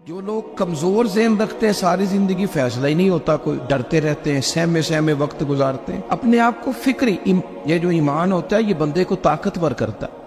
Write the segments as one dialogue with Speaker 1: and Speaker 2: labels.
Speaker 1: جو لوگ کمزور ذہن رکھتے ہیں ساری زندگی فیصلہ ہی نہیں ہوتا، کوئی ڈرتے رہتے ہیں، سہمے سہمے وقت گزارتے ہیں، اپنے آپ کو فکری یہ جو ایمان ہوتا ہے یہ بندے کو طاقتور کرتا ہے،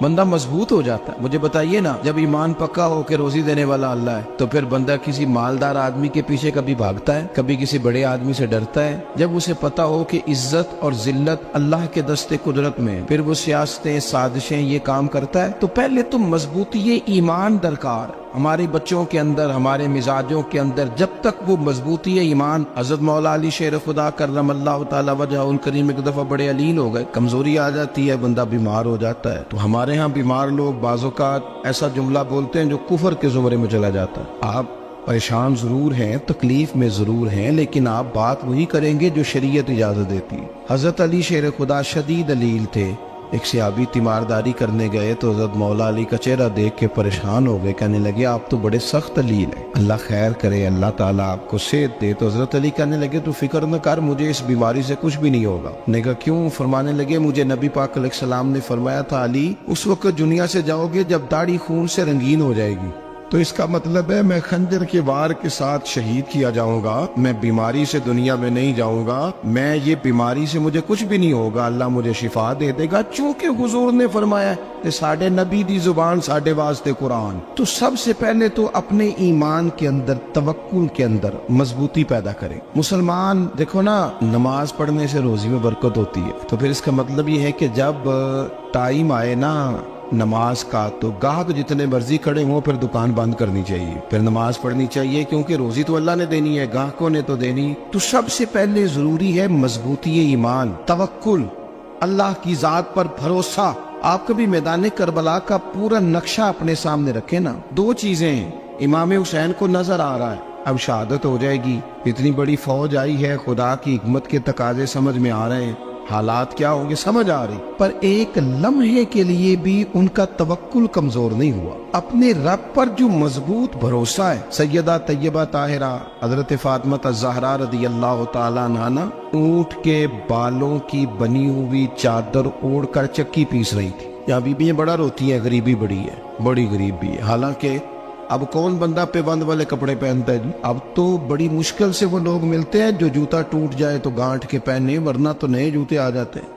Speaker 1: بندہ مضبوط ہو جاتا ہے۔ مجھے بتائیے نا، جب ایمان پکا ہو کہ روزی دینے والا اللہ ہے تو پھر بندہ کسی مالدار آدمی کے پیچھے کبھی بھاگتا ہے، کبھی کسی بڑے آدمی سے ڈرتا ہے؟ جب اسے پتا ہو کہ عزت اور ذلت اللہ کے دستے قدرت میں ہے، پھر وہ سیاستیں سازشیں یہ کام کرتا ہے۔ تو پہلے تو مضبوطی ایمان درکار ہمارے بچوں کے اندر، ہمارے مزاجوں کے اندر، جب تک وہ مضبوطی ایمان۔ حضرت مولا علی شیر خدا کرم اللہ تعالی وجہہ الکریم ایک دفعہ بڑے علیل ہو گئے، کمزوری آ جاتی ہے، بندہ بیمار ہو جاتا ہے۔ تو ہمارے ہاں بیمار لوگ بعض اوقات ایسا جملہ بولتے ہیں جو کفر کے زمرے میں چلا جاتا ہے۔ آپ پریشان ضرور ہیں، تکلیف میں ضرور ہیں، لیکن آپ بات وہی کریں گے جو شریعت اجازت دیتی ہے۔ حضرت علی شیر خدا شدید علیل تھے، ایک صحابی تیمارداری کرنے گئے تو حضرت مولا علی کا چہرہ دیکھ کے پریشان ہو گئے، کہنے لگے آپ تو بڑے سخت علیل ہیں، اللہ خیر کرے، اللہ تعالیٰ آپ کو صحت دے۔ تو حضرت علی کہنے لگے تو فکر نہ کر، مجھے اس بیماری سے کچھ بھی نہیں ہوگا۔ نے کہا کیوں؟ فرمانے لگے مجھے نبی پاک علیہ السلام نے فرمایا تھا علی اس وقت دنیا سے جاؤ گے جب داڑھی خون سے رنگین ہو جائے گی، تو اس کا مطلب ہے میں خنجر کے وار کے ساتھ شہید کیا جاؤں گا، میں بیماری سے دنیا میں نہیں جاؤں گا، میں یہ بیماری سے مجھے کچھ بھی نہیں ہوگا، اللہ مجھے شفا دے دے گا، چونکہ حضور نے فرمایا کہ ساڈے نبی دی زبان ساڈے واسطے قرآن۔ تو سب سے پہلے تو اپنے ایمان کے اندر، توکل کے اندر مضبوطی پیدا کریں۔ مسلمان دیکھو نا، نماز پڑھنے سے روزی میں برکت ہوتی ہے، تو پھر اس کا مطلب یہ ہے کہ جب ٹائم آئے نا نماز کا تو گاہک جتنے مرضی کھڑے ہوں پھر دکان بند کرنی چاہیے، پھر نماز پڑھنی چاہیے، کیونکہ روزی تو اللہ نے دینی ہے، گاہکوں نے تو دینی۔ تو سب سے پہلے ضروری ہے مضبوطی ایمان، توکل، اللہ کی ذات پر بھروسہ۔ آپ کبھی میدان کربلا کا پورا نقشہ اپنے سامنے رکھیں نا، دو چیزیں ہیں، امام حسین کو نظر آ رہا ہے اب شہادت ہو جائے گی، اتنی بڑی فوج آئی ہے، خدا کی حکمت کے تقاضے سمجھ میں آ رہے ہیں، حالات کیا ہوں گے سمجھ آ رہی، پر ایک لمحے کے لیے بھی ان کا توکل کمزور نہیں ہوا۔ اپنے رب پر جو مضبوط بھروسہ ہے، سیدہ طیبہ طاہرہ حضرت فاطمہ الزہرا رضی اللہ تعالیٰ عنہا اونٹ کے بالوں کی بنی ہوئی چادر اوڑھ کر چکی پیس رہی تھی۔ یہاں بیویاں بڑا روتی ہیں، غریبی بڑی ہے، بڑی غریب بھی ہے، حالانکہ اب کون بندہ پیبند والے کپڑے پہنتا ہے جی؟ اب تو بڑی مشکل سے وہ لوگ ملتے ہیں جو جوتا ٹوٹ جائے تو گانٹھ کے پہنے، ورنہ تو نئے جوتے آ جاتے ہیں۔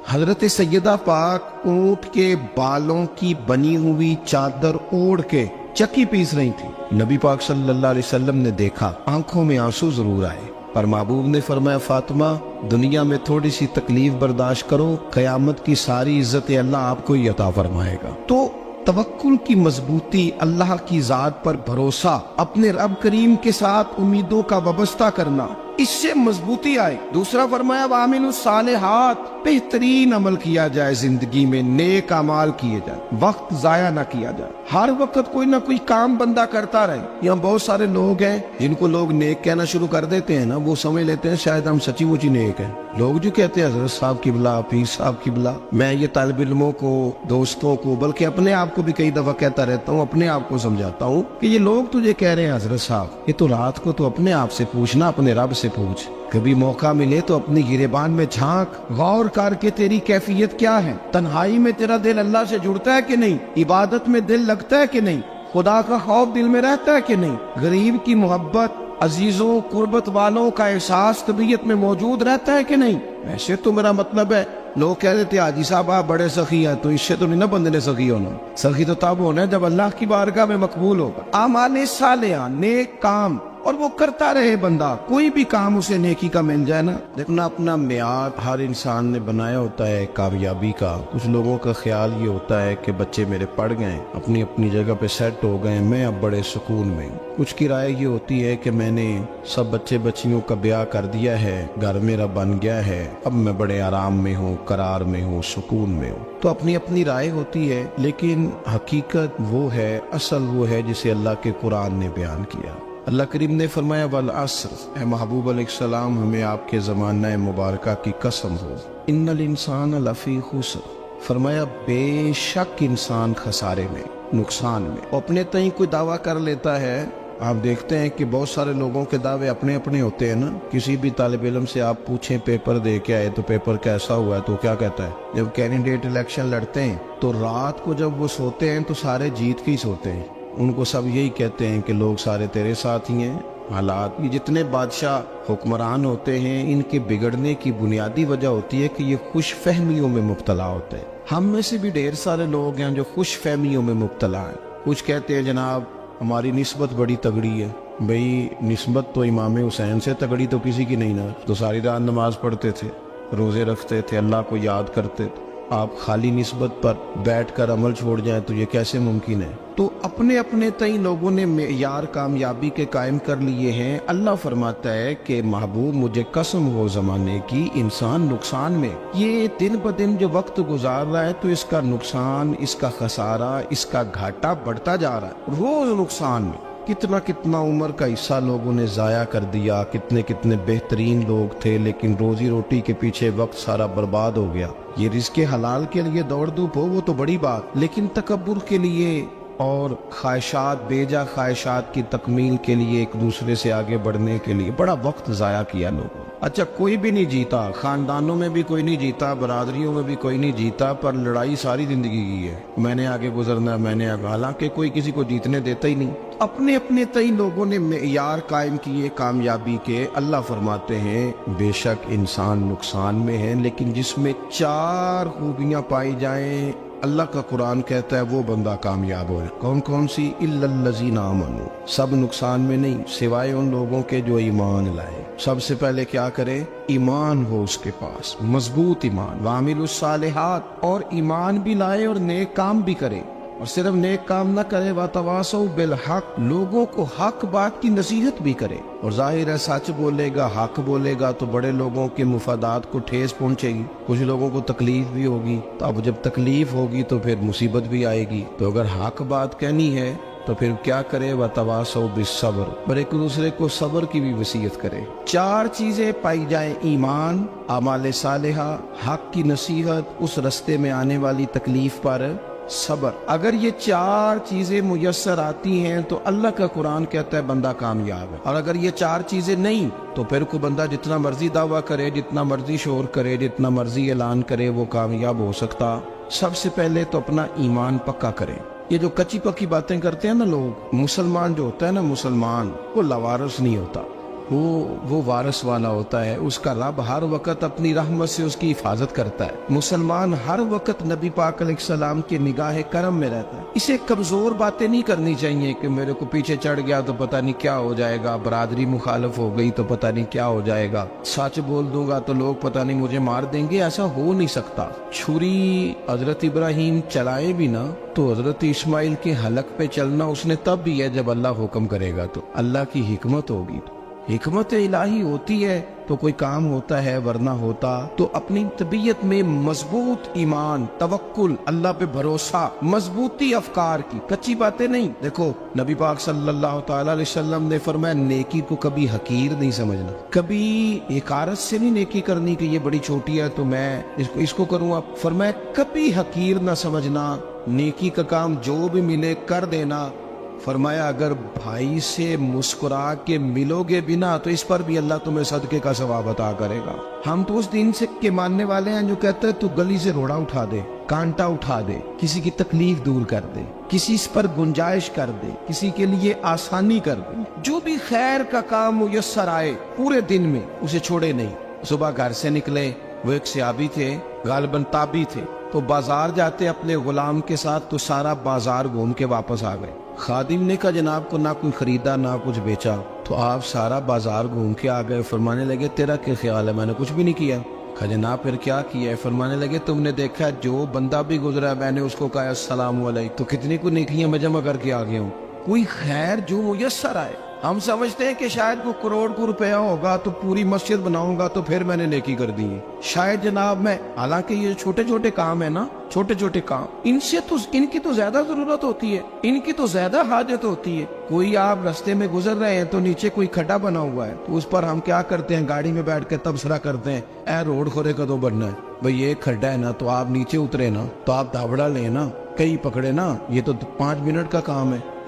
Speaker 1: حضرت سیدہ پاک اونٹ کے بالوں کی بنی ہوئی چادر اوڑھ کے چکی پیس رہی تھی۔ نبی پاک صلی اللہ علیہ وسلم نے دیکھا، آنکھوں میں آنسو ضرور آئے، پر محبوب نے فرمایا فاطمہ دنیا میں تھوڑی سی تکلیف برداشت کرو، قیامت کی ساری عزت اللہ آپ کو ہی عطا فرمائے گا۔ تو توکل کی مضبوطی، اللہ کی ذات پر بھروسہ، اپنے رب کریم کے ساتھ امیدوں کا وابستہ کرنا، اس سے مضبوطی آئے۔ دوسرا فرمایا وَعَمِلُوا الصَّالِحَاتِ، بہترین عمل کیا جائے زندگی میں، نیک اعمال کیے جائے، وقت ضائع نہ کیا جائے، ہر وقت کوئی نہ کوئی کام بندہ کرتا رہے۔ یہاں بہت سارے لوگ ہیں جن کو لوگ نیک کہنا شروع کر دیتے ہیں نا، وہ سمجھ لیتے ہیں شاید ہم سچی مچی نیک ہیں۔ لوگ جو کہتے ہیں حضرت صاحب کی بلا، پیر صاحب کی بلا، میں یہ طالب علموں کو، دوستوں کو، بلکہ اپنے آپ کو بھی کئی دفعہ کہتا رہتا ہوں، اپنے آپ کو سمجھاتا ہوں کہ یہ لوگ تجھے کہہ رہے ہیں حضرت صاحب، یہ تو رات کو تو اپنے آپ سے پوچھنا، اپنے رب سے پوچھ، کبھی موقع ملے تو اپنی گریبان میں جھانک، غور کر کے تیری کیفیت کیا ہے، تنہائی میں تیرا دل اللہ سے جڑتا ہے کہ نہیں، عبادت میں دل لگتا ہے کہ نہیں، خدا کا خوف دل میں رہتا ہے کہ نہیں، غریب کی محبت، عزیزوں قربت والوں کا احساس طبیعت میں موجود رہتا ہے کہ نہیں۔ ویسے تو میرا مطلب ہے، لوگ کہہ دیتے ہیں حاجی صاحب آپ بڑے سخی ہیں، تو اس سے تو نہیں نا بندے نے سخی ہونا، سخی تو تب ہونا ہے جب اللہ کی بارگاہ میں مقبول ہوگا۔ اعمال صالحہ، نیک کام، اور وہ کرتا رہے بندہ، کوئی بھی کام اسے نیکی کا مل جائے نا۔ دیکھنا اپنا معیار ہر انسان نے بنایا ہوتا ہے کامیابی کا۔ کچھ لوگوں کا خیال یہ ہوتا ہے کہ بچے میرے پڑھ گئے، اپنی اپنی جگہ پہ سیٹ ہو گئے، میں اب بڑے سکون میں ہوں۔ کچھ کی رائے یہ ہوتی ہے کہ میں نے سب بچے بچیوں کا بیاہ کر دیا ہے، گھر میرا بن گیا ہے، اب میں بڑے آرام میں ہوں، قرار میں ہوں، سکون میں ہوں۔ تو اپنی اپنی رائے ہوتی ہے، لیکن حقیقت وہ ہے، اصل وہ ہے جسے اللہ کے قرآن نے بیان کیا۔ اللہ کریم نے فرمایا والعصر، اے محبوب علیہ السلام ہمیں آپ کے زمانہ مبارکہ کی قسم ہو، ان الانسان لفی خسر، فرمایا بے شک انسان خسارے میں، نقصان میں۔ اپنے تئیں کوئی دعویٰ کر لیتا ہے، آپ دیکھتے ہیں کہ بہت سارے لوگوں کے دعوے اپنے اپنے ہوتے ہیں نا۔ کسی بھی طالب علم سے آپ پوچھیں پیپر دے کے آئے تو پیپر کیسا ہوا ہے، تو کیا کہتا ہے؟ جب کینڈیڈیٹ الیکشن لڑتے ہیں تو رات کو جب وہ سوتے ہیں تو سارے جیت کے ہی سوتے ہیں، ان کو سب یہی کہتے ہیں کہ لوگ سارے تیرے ساتھ ہی ہیں. حالات یہ جتنے بادشاہ حکمران ہوتے ہیں ان کے بگڑنے کی بنیادی وجہ ہوتی ہے کہ یہ خوش فہمیوں میں مبتلا ہوتے ہیں. ہم میں سے بھی ڈھیر سارے لوگ ہیں جو خوش فہمیوں میں مبتلا ہیں. کچھ کہتے ہیں جناب ہماری نسبت بڑی تگڑی ہے. بھئی نسبت تو امام حسین سے تگڑی تو کسی کی نہیں نا. تو ساری رات نماز پڑھتے تھے, روزے رکھتے تھے, اللہ کو یاد کرتے تھے. آپ خالی نسبت پر بیٹھ کر عمل چھوڑ جائیں تو یہ کیسے ممکن ہے؟ تو اپنے اپنے تئیں لوگوں نے معیار کامیابی کے قائم کر لیے ہیں. اللہ فرماتا ہے کہ محبوب مجھے قسم ہو زمانے کی انسان نقصان میں. یہ دن بدن جو وقت گزار رہا ہے تو اس کا نقصان, اس کا خسارہ, اس کا گھاٹا بڑھتا جا رہا ہے روز نقصان میں. کتنا عمر کا حصہ لوگوں نے ضائع کر دیا. کتنے بہترین لوگ تھے لیکن روزی روٹی کے پیچھے وقت سارا برباد ہو گیا. یہ رزق حلال کے لیے دوڑ دھوپ ہو وہ تو بڑی بات, لیکن تکبر کے لیے اور خواہشات, بیجا خواہشات کی تکمیل کے لیے, ایک دوسرے سے آگے بڑھنے کے لیے بڑا وقت ضائع کیا لوگوں. اچھا کوئی بھی نہیں جیتا, خاندانوں میں بھی کوئی نہیں جیتا, برادریوں میں بھی کوئی نہیں جیتا, پر لڑائی ساری زندگی کی ہے. میں نے آگے گزرنا, میں نے آگے, حالانکہ کوئی کسی کو جیتنے دیتا ہی نہیں. اپنے اپنے تئیں لوگوں نے معیار قائم کیے کامیابی کے. اللہ فرماتے ہیں بے شک انسان نقصان میں ہے, لیکن جس میں 4 خوبیاں پائی جائیں اللہ کا قرآن کہتا ہے وہ بندہ کامیاب ہو. کون کون سی؟ الا الذین آمنوا. سب نقصان میں نہیں سوائے ان لوگوں کے جو ایمان لائے. سب سے پہلے کیا کرے؟ ایمان ہو اس کے پاس, مضبوط ایمان. وعملوا الصالحات, اور ایمان بھی لائے اور نیک کام بھی کرے. اور صرف نیک کام نہ کرے, وَتَوَاصَوْا بِالْحَقِّ, لوگوں کو حق بات کی نصیحت بھی کرے. اور ظاہر ہے سچ بولے گا, حق بولے گا تو بڑے لوگوں کے مفادات کو ٹھیس پہنچے گی, کچھ لوگوں کو تکلیف بھی ہوگی. تو اب جب تکلیف ہوگی تو پھر مصیبت بھی آئے گی. تو اگر حق بات کہنی ہے تو پھر کیا کرے؟ وَتَوَاصَوْا بِالصَّبْرِ, اور ایک دوسرے کو صبر کی بھی وصیت کرے. 4 چیزیں پائی جائیں, ایمان, اعمال صالحہ, حق کی نصیحت, اس رستے میں آنے والی تکلیف پر صبر. اگر یہ 4 چیزیں میسر آتی ہیں تو اللہ کا قرآن کہتا ہے بندہ کامیاب ہے. اور اگر یہ 4 چیزیں نہیں تو پھر کوئی بندہ جتنا مرضی دعویٰ کرے, جتنا مرضی شور کرے, جتنا مرضی اعلان کرے, وہ کامیاب ہو سکتا. سب سے پہلے تو اپنا ایمان پکا کرے. یہ جو کچی پکی باتیں کرتے ہیں نا لوگ, مسلمان جو ہوتا ہے نا, مسلمان وہ لاوارث نہیں ہوتا, وہ وارث والا ہوتا ہے. اس کا رب ہر وقت اپنی رحمت سے اس کی حفاظت کرتا ہے. مسلمان ہر وقت نبی پاک علیہ السلام کے نگاہ کرم میں رہتا ہے. اسے کمزور باتیں نہیں کرنی چاہیے کہ میرے کو پیچھے چڑھ گیا تو پتہ نہیں کیا ہو جائے گا, برادری مخالف ہو گئی تو پتہ نہیں کیا ہو جائے گا, سچ بول دوں گا تو لوگ پتہ نہیں مجھے مار دیں گے. ایسا ہو نہیں سکتا. چھری حضرت ابراہیم چلائے بھی نا تو حضرت اسماعیل کے حلق پہ چلنا اس نے تب بھی ہے جب اللہ حکم کرے گا. تو اللہ کی حکمت ہوگی, حکمت الہی ہوتی ہے تو کوئی کام ہوتا ہے, ورنہ ہوتا. تو اپنی طبیعت میں مضبوط ایمان, توکل, اللہ پہ بھروسہ, مضبوطی افکار کی, کچی باتیں نہیں. دیکھو نبی پاک صلی اللہ تعالی علیہ وسلم نے فرمایا نیکی کو کبھی حقیر نہیں سمجھنا, کبھی حقارت سے نہیں نیکی کرنی کہ یہ بڑی چھوٹی ہے تو میں اس کو کروں. اب فرمایا کبھی حقیر نہ سمجھنا, نیکی کا کام جو بھی ملے کر دینا. فرمایا اگر بھائی سے مسکرا کے ملو گے بنا تو اس پر بھی اللہ تمہیں صدقے کا ثواب عطا کرے گا. ہم تو اس دین سے کے ماننے والے ہیں جو کہتے ہیں تو گلی سے روڑا اٹھا دے, کانٹا اٹھا دے, کسی کی تکلیف دور کر دے, کسی اس پر گنجائش کر دے, کسی کے لیے آسانی کر دے. جو بھی خیر کا کام میسر آئے پورے دن میں اسے چھوڑے نہیں. صبح گھر سے نکلے, وہ ایک صحابی تھے, غالباً تابعی تھے, تو بازار جاتے اپنے غلام کے ساتھ تو سارا بازار گھوم کے واپس آ گئے. خادم نے کہا جناب کو نہ کوئی خریدا نہ کچھ بیچا. تو آپ سارا بازار گھوم کے آ گئے. فرمانے لگے تیرا کیا خیال ہے؟ میں نے کچھ بھی نہیں کیا. کہا جناب پھر کیا کیا ہے؟ فرمانے لگے تم نے دیکھا جو بندہ بھی گزرا میں نے اس کو کہا السلام علیکم, تو کتنی کو نیکیاں میں جمع کر کے آ گیا ہوں. کوئی خیر جو میسر آئے. ہم سمجھتے ہیں کہ شاید کو کروڑ کو روپیہ ہوگا تو پوری مسجد بناؤں گا تو پھر میں نے نیکی کر دی ہے. شاید جناب میں, حالانکہ یہ چھوٹے چھوٹے کام ہے نا, چھوٹے چھوٹے کام, ان کی تو زیادہ ضرورت ہوتی ہے, ان کی تو زیادہ حاجت ہوتی ہے. کوئی آپ رستے میں گزر رہے ہیں تو نیچے کوئی کھڈا بنا ہوا ہے تو اس پر ہم کیا کرتے ہیں, گاڑی میں بیٹھ کے تبصرہ کرتے ہیں اے روڈ کھورے کدو بننا ہے. بھئی یہ کھڈا ہے نا تو آپ نیچے اترے نا, تو آپ دھابڑا لیں نا, کئی پکڑے نا, یہ تو 5 منٹ کا کام ہے.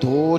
Speaker 1: 2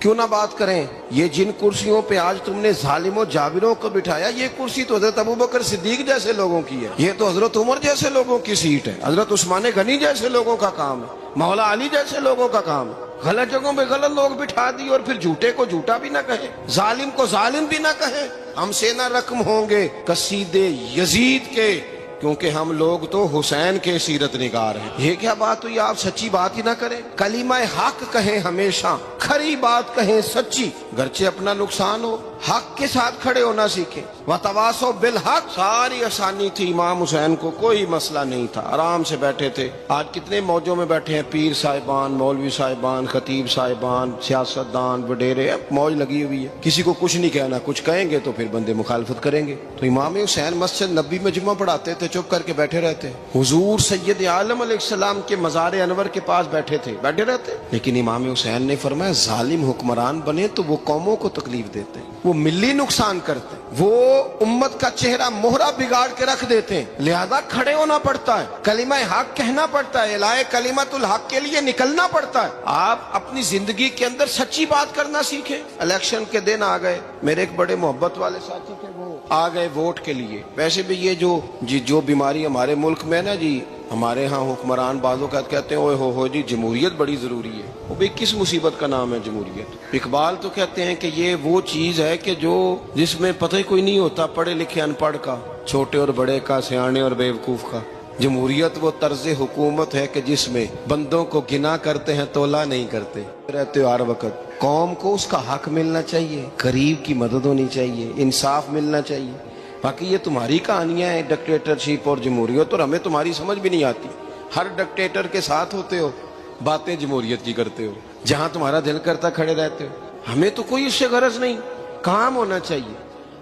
Speaker 2: کیوں نہ بات کریں؟ یہ جن کرسیوں پہ آج تم نے ظالموں جابروں کو بٹھایا، یہ کرسی تو حضرت ابوبکر صدیق جیسے لوگوں کی ہے، یہ تو حضرت عمر جیسے لوگوں کی سیٹ ہے، حضرت عثمان غنی جیسے لوگوں کا کام ہے، مولا علی جیسے لوگوں کا کام ہے۔ غلط جگہوں پہ غلط لوگ بٹھا دی اور پھر جھوٹے کو جھوٹا بھی نہ کہیں، ظالم کو ظالم بھی نہ کہیں۔ ہم سے نہ رقم ہوں گے قصیدے یزید کے، کیونکہ ہم لوگ تو حسین کے سیرت نگار ہیں۔ یہ کیا بات ہوئی؟ آپ سچی بات ہی نہ کریں، کلمہ حق کہیں، ہمیشہ کھری بات کہیں، سچی، گرچہ اپنا نقصان ہو، حق کے ساتھ کھڑے ہونا سیکھیں۔ وَتَوَاصَوْا بِالْحَقِّ، ساری آسانی تھی، امام حسین کو کوئی مسئلہ نہیں تھا، آرام سے بیٹھے تھے۔ آج کتنے موجوں میں بیٹھے ہیں، پیر صاحبان، مولوی صاحبان، خطیب صاحبان، سیاستدان، وڈیرے، موج لگی ہوئی ہے، کسی کو کچھ نہیں کہنا، کچھ کہیں گے تو پھر بندے مخالفت کریں گے۔ تو امام حسین مسجد نبی میں جمعہ پڑھاتے تھے، چپ کر کے بیٹھے رہتے، حضور سید عالم علیہ السلام کے مزار انور کے پاس بیٹھے تھے، بیٹھے رہتے۔ لیکن امام حسین نے فرمایا ظالم حکمران بنے تو وہ قوموں کو تکلیف دیتے ہیں، وہ ملی نقصان کرتے ہیں، وہ امت کا چہرہ مہرہ بگاڑ کے رکھ دیتے ہیں، لہذا کھڑے ہونا پڑتا ہے، کلمہ حق کہنا پڑتا ہے، الہی کلمت الحق کے لیے نکلنا پڑتا ہے۔ آپ اپنی زندگی کے اندر سچی بات کرنا سیکھیں۔ الیکشن کے دن آ گئے، میرے ایک بڑے محبت والے ساتھی تھے، وہ آ گئے ووٹ کے لیے۔ ویسے بھی یہ جو بیماری ہمارے ملک میں نا جی، ہمارے ہاں حکمران بعض اوقات کہتے ہیں اوے ہو جی جمہوریت بڑی ضروری ہے۔ وہ بھی کس مصیبت کا نام ہے جمہوریت؟ اقبال تو کہتے ہیں کہ یہ وہ چیز ہے کہ جس میں پتہ ہی کوئی نہیں ہوتا، پڑھے لکھے ان پڑھ کا، چھوٹے اور بڑے کا، سیانے اور بیوقوف کا۔ جمہوریت وہ طرز حکومت ہے کہ جس میں بندوں کو گنا کرتے ہیں، تولا نہیں کرتے رہتے ہو ہر وقت۔ قوم کو اس کا حق ملنا چاہیے، غریب کی مدد ہونی چاہیے، انصاف ملنا چاہیے۔ باقی یہ تمہاری کہانیاں ہیں ڈکٹیٹرشپ اور جمہوریت، اور ہمیں تمہاری سمجھ بھی نہیں آتی۔ ہر ڈکٹیٹر کے ساتھ ہوتے ہو، باتیں جمہوریت کی کرتے ہو، جہاں تمہارا دل کرتا کھڑے رہتے ہو۔ ہمیں تو کوئی اس سے غرض نہیں، کام ہونا چاہیے۔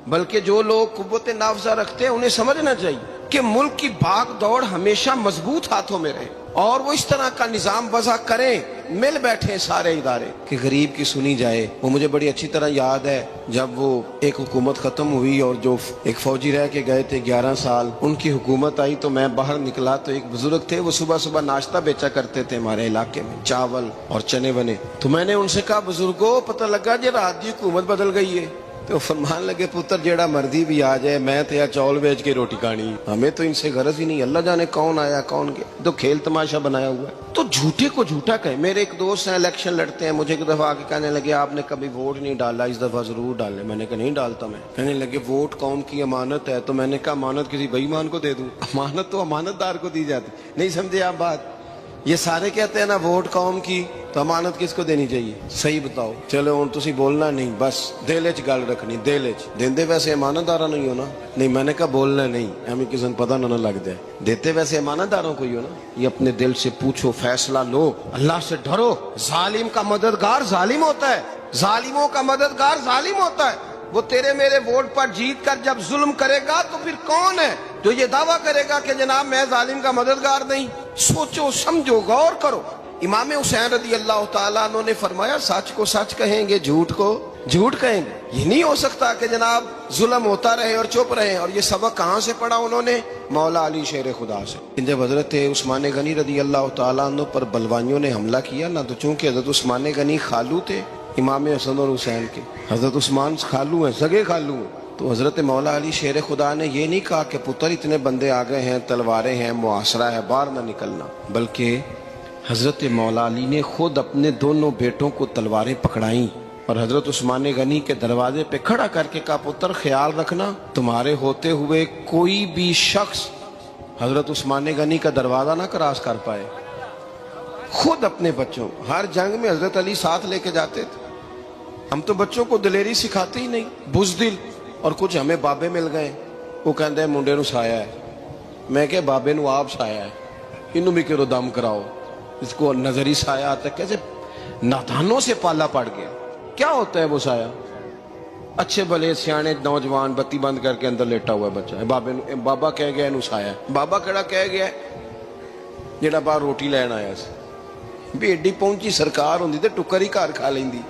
Speaker 2: بلکہ جو لوگ قوت نافذہ رکھتے ہیں انہیں سمجھنا چاہیے کہ ملک کی بھاگ دوڑ ہمیشہ مضبوط ہاتھوں میں رہے، اور وہ اس طرح کا نظام وضع کریں، مل بیٹھے سارے ادارے کہ غریب کی سنی جائے۔ وہ مجھے بڑی اچھی طرح یاد ہے جب وہ ایک حکومت ختم ہوئی اور جو ایک فوجی رہ کے گئے تھے 11 سال، ان کی حکومت آئی تو میں باہر نکلا تو ایک بزرگ تھے، وہ صبح صبح ناشتہ بیچا کرتے تھے ہمارے علاقے میں، چاول اور چنے بنے۔ تو میں نے ان سے کہا بزرگوں پتہ لگا جی رات دی حکومت بدل گئی ہے۔ تو فرمان لگے پتر جیڑا مرضی بھی آ جائے، میں تو یا چاول بیچ کے روٹی کھانی، ہمیں تو ان سے غرض ہی نہیں، اللہ جانے کون آیا کون گیا، تو کھیل تماشا بنایا ہوا ہے۔ تو جھوٹے کو جھوٹا کہیں۔ میرے ایک دوست ہیں الیکشن لڑتے ہیں، مجھے ایک دفعہ آ کے کہنے لگے آپ نے کبھی ووٹ نہیں ڈالا، اس دفعہ ضرور ڈالیں۔ میں نے کہا نہیں ڈالتا میں۔ کہنے لگے ووٹ قوم کی امانت ہے، تو میں نے کہا امانت کسی بے ایمان کو دے دوں؟ امانت تو امانت دار کو دی جاتی۔ نہیں سمجھے آپ بات؟ یہ سارے کہتے ہیں نا ووٹ قوم کی، تو امانت کس کو دینی چاہیے؟ صحیح بتاؤ۔ چلو ہوں تسی بولنا نہیں، بس دل وچ گل رکھنی، دل وچ دیندے ویسے امانت دارا نہیں ہونا۔ نہیں میں نے کہا بولنا نہیں، ہمیں کسی کو پتہ نہ لگ جائے، دیتے ویسے امانت داروں کو ہی ہو نا۔ یہ اپنے دل سے پوچھو، فیصلہ لو، اللہ سے ڈرو۔ ظالم کا مددگار ظالم ہوتا ہے، ظالموں کا مددگار ظالم ہوتا ہے۔ وہ تیرے میرے ووٹ پر جیت کر جب ظلم کرے گا تو پھر کون ہے جو یہ دعویٰ کرے گا کہ جناب میں ظالم کا مددگار نہیں؟ سوچو سمجھو، غور کرو۔ امام حسین رضی اللہ تعالیٰ عنہ نے فرمایا سچ کو سچ کہیں گے، جھوٹ کو جھوٹ کہیں گے۔ یہ نہیں ہو سکتا کہ جناب ظلم ہوتا رہے اور چپ رہے۔ اور یہ سبق کہاں سے پڑھا انہوں نے؟ مولا علی شیر خدا سے۔ جب حضرت عثمان غنی رضی اللہ تعالیٰ عنہ پر بلوائیوں نے حملہ کیا نا، تو چونکہ حضرت عثمان غنی خالو تھے امام حسن اور حسین کے، حضرت عثمان خالو ہیں، سگے خالو ہیں، تو حضرت مولا علی شیر خدا نے یہ نہیں کہا کہ پتر اتنے بندے آ گئے ہیں، تلواریں ہیں، محاصرہ ہے، باہر نہ نکلنا، بلکہ حضرت مولا علی نے خود اپنے دونوں بیٹوں کو تلواریں پکڑائیں اور حضرت عثمان غنی کے دروازے پہ کھڑا کر کے کہا پتر خیال رکھنا تمہارے ہوتے ہوئے کوئی بھی شخص حضرت عثمان غنی کا دروازہ نہ کراس کر پائے۔ خود اپنے بچوں، ہر جنگ میں حضرت علی ساتھ لے کے جاتے تھے۔ ہم تو بچوں کو دلیری سکھاتے ہی نہیں، بزدل۔ اور کچھ ہمیں بابے مل گئے، وہ کہتے ہیں منڈے نو سایا ہے، میں کہ بابے نو آپ سایا ہے، انہوں بھی کرو دم کراؤ، اس کو نظری سایہ آتا ہے۔ کیسے نادانوں سے پالا پڑ گیا۔ کیا ہوتا ہے وہ سایہ؟ اچھے بھلے سیانے نوجوان بتی بند کر کے اندر لیٹا ہوا ہے بچہ، بابا کہہ گیا انہوں سایا ہے۔ بابا کہڑا کہہ گیا جڑا باہر روٹی لین آیا سی، بھی ایڈی پہنچی سرکار ہوندی تے ٹکر ہی گھر کھا لیندی۔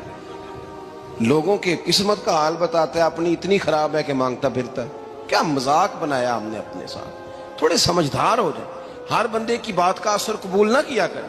Speaker 2: لوگوں کے قسمت کا حال بتاتا ہے، اپنی اتنی خراب ہے کہ مانگتا پھرتا ہے۔ کیا مذاق بنایا ہم نے اپنے ساتھ۔ تھوڑے سمجھدار ہو جائیں، ہر بندے کی بات کا اثر قبول نہ کیا کریں۔